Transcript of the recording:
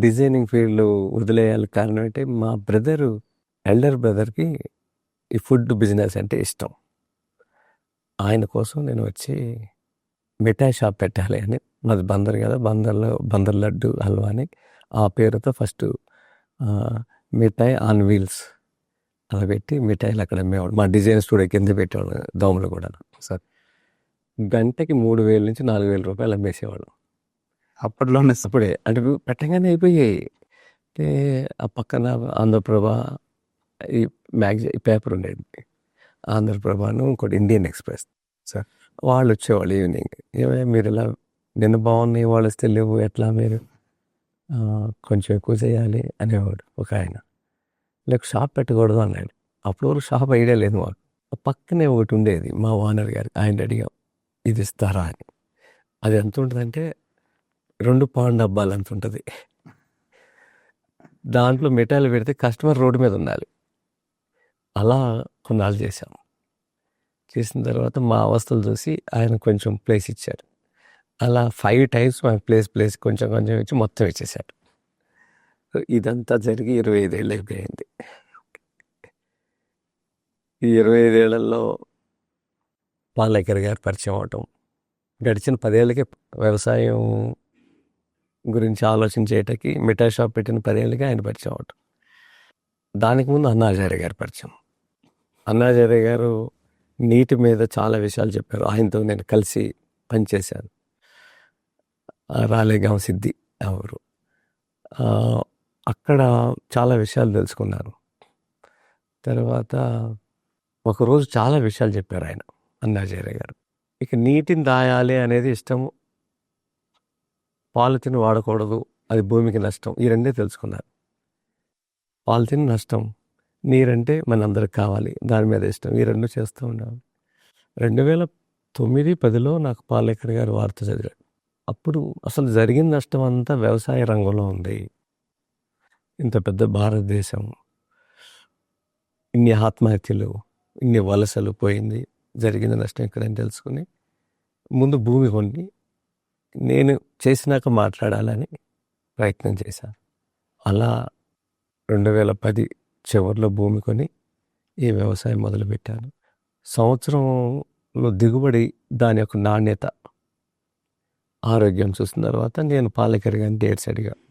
Designing field వదిలేయాలి కారణం అంటే మా బ్రదరు ఎల్డర్ బ్రదర్కి ఈ ఫుడ్ బిజినెస్ అంటే ఇష్టం. ఆయన కోసం నేను వచ్చి మిఠాయి షాప్ పెట్టాలి అని, మాది బందర్ కదా, బందర్ లడ్డు హల్వా అని ఆ పేరుతో ఫస్ట్ మిఠాయి ఆన్ వీల్స్ అలా పెట్టి మిఠాయిలు అక్కడ అమ్మేవాడు. మా డిజైన్ స్టూడియో కింద పెట్టేవాడు దోమలు కూడా సార్. గంటకి 3,000 నుంచి 4,000 రూపాయలు అమ్మేసేవాడు అప్పట్లోనే. అప్పుడే. అంటే పెట్టగానే అయిపోయాయి. అంటే ఆ పక్కన ఆంధ్రప్రభ ఈ ఈ పేపర్ ఉండేది, ఆంధ్రప్రభను, ఇంకోటి ఇండియన్ ఎక్స్ప్రెస్ సార్. వాళ్ళు వచ్చేవాళ్ళు ఈవినింగ్, ఏమైనా మీరు ఇలా నిన్న బాగున్నాయి, వాళ్ళు వస్తే లేవు, ఎట్లా మీరు కొంచెం ఎక్కువ చేయాలి అనేవాడు ఒక ఆయన. లేక షాప్ పెట్టకూడదు అన్నాడు. అప్పుడు వరకు షాప్ ఐడియా లేదు మాకు. పక్కనే ఒకటి ఉండేది మా ఓనర్ గారు, ఆయన అడిగాం ఇది ఇస్తారా అని. అది ఎంత ఉంటుందంటే 2 పాన్ డబ్బాలు అంత ఉంటుంది. దాంట్లో మిఠాయిలు పెడితే కస్టమర్ రోడ్డు మీద ఉండాలి. అలా కొన్నాళ్ళు చేశాం. చేసిన తర్వాత మా అవస్థలు చూసి ఆయన కొంచెం ప్లేస్ ఇచ్చారు. అలా 5 టైమ్స్ మా ప్లేస్ కొంచెం కొంచెం ఇచ్చి మొత్తం ఇచ్చేసాడు. ఇదంతా జరిగి 25 ఏళ్ళు అయిపోయింది. ఈ 25 ఏళ్లలో పాలేకర్ గారు పరిచయం అవటం, గడిచిన 10 ఏళ్ళకే వ్యవసాయం గురించి ఆలోచన చేయటానికి మిఠాయి షాప్ పెట్టిన 10 ఏళ్ళకి ఆయన పరిచయం అవటం. దానికి ముందు అన్నాచార్య గారు పరిచయం. అన్నాచార్య గారు నీటి మీద చాలా విషయాలు చెప్పారు. ఆయనతో నేను కలిసి పనిచేశాను. రాలేగాం సిద్ధి ఎవరు, అక్కడ చాలా విషయాలు తెలుసుకున్నాను. తర్వాత ఒకరోజు చాలా విషయాలు చెప్పారు ఆయన, అన్నాచార్య గారు. ఇక నీటిని దాయాలి అనేది ఇష్టము, పాలిథిన్ వాడకూడదు, అది భూమికి నష్టం, ఈ రెండే తెలుసుకున్నారు. పాలిథిన్ నష్టం, నీరంటే మనందరికి కావాలి, దాని మీద ఇష్టం, ఈ రెండు చేస్తూ ఉన్నాను. 2009-10లో నాకు పాలేకర్ గారు వార్త చదివాడు. అప్పుడు అసలు జరిగిన నష్టం అంతా వ్యవసాయ రంగంలో ఉంది. ఇంత పెద్ద భారతదేశం, ఇన్ని ఆత్మహత్యలు, ఇన్ని వలసలు పోయింది, జరిగిన నష్టం ఎక్కడని తెలుసుకుని ముందు భూమి కొని నేను చేసినాక మాట్లాడాలని ప్రయత్నం చేశాను. అలా 2010 చివరిలో భూమి కొని ఈ వ్యవసాయం మొదలుపెట్టాను. సంవత్సరంలో దిగుబడి, దాని యొక్క నాణ్యత, ఆరోగ్యం చూసిన తర్వాత నేను పాలేకర్ గారిని డేట్స్ అడిగా.